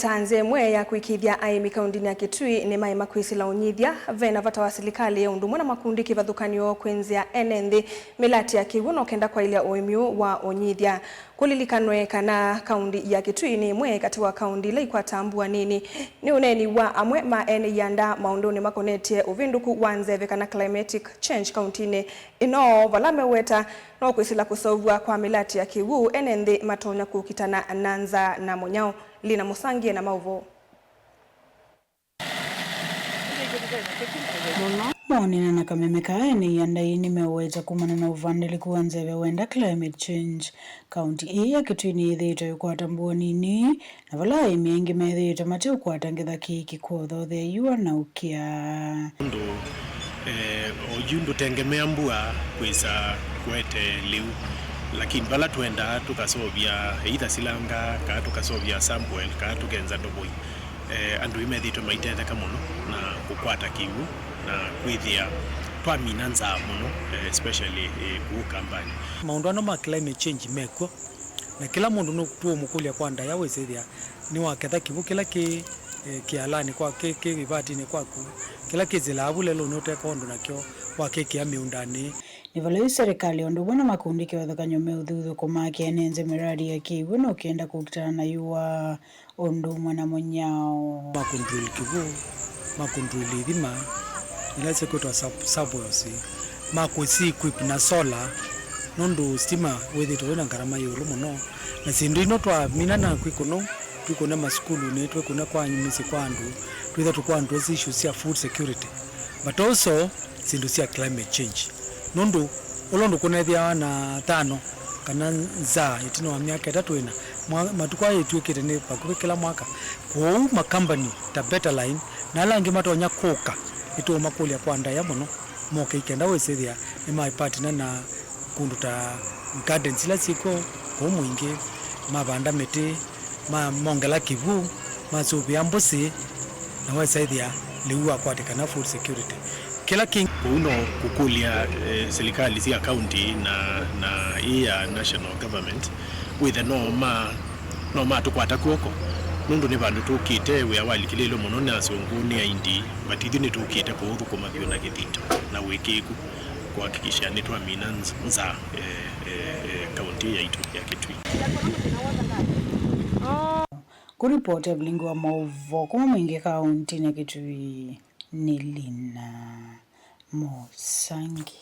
Tanze mwe ya kuikithia aimi kaundini ya Kitui ni maima kwisila unyithia vena vata wa serikali ya undumwe na makundi kivathukanio kwenzia enenthi milati ya kiwuno kenda kwa ilia uimiu wa unyithia kulilikanwe kana kaundi ya Kitui ni mwe kati wa kaundi la ikwatambua nini ni uneni wa amwe ma ene yanda maunduni makonetie uvinduku wanzeve kana climatic change kauntini ino valame weta no kwisila kusovwa kwa milati ya kiwu enenthi matonya kukitana nanza na monyao Lina Musangie na Mauvo. Maoni na Kamemeka ni yandai nimeweza kumana na uvandili kuanzeve wenda climate change. County ya Kitui ni thito yukwatambua nini na vala imiengi methito mate ukwatangitha kiki kwotho the yua na ukia. Ojundu tengemea mbua kwisa kwete liu. Lakini bala tuenda tukasovya either silanga ka tukasovya Samuel ka tugenza ndoboi andu imethito maitetheka muno na kukwata kiwu na kwithia twaminanza muno especially ku kampani maundu ano ma climate change meko na kila mundu no tuo mukulia kwa nda yawe sithia ni waketha kiwu kila kialani kwa vivati ni kwaku kila kizilavu lelo noteka undu nakyo wakekia miundani ni vale serikali ondo bona makundi kivathukanio meuthuthũ kumakia enenze miradi ya kiwu no kienda kukitana na yua undumwe na monyao makunduili kiwu makunduili thima ilase kwetwa subways makwisi equip na solar nondu stima wethito wina ngarama yulu muno na sindu ino twa minana kwikuno twikuna maskulu ni twikuna kwa nyumisi kwa andu twitha tukwa andu issues ya food security but also sindu cia climate change nondu olondo kunethia na tano kana za itino wa miaka 3 ina matukwa yetwikite ni pakuwe kila mwaka kwa makambani ta better line na langi matonya kuka ito makulia kwa ndaya muno moke ikenda wesethia ni my partner na kundu ta gardens la siko kwa mwingi mabanda miti ma mongela kivu masubia mbusi na wesethia liwa kwa kana food security kila king uno kukulia serikali cia county na ya national government with the no ma tukwata kuoko nundu ni bandu tukite we awali kilelo muno na songuni ya indi matithi ni tukite kwa uthu kumathio na githito na wikiku kuhakikisha ni twamina nza county ya itu ya Kitui kuripoti Blingo wa Mauvo kuma mwingi kaunti ya Kitui ni Lina Musangie.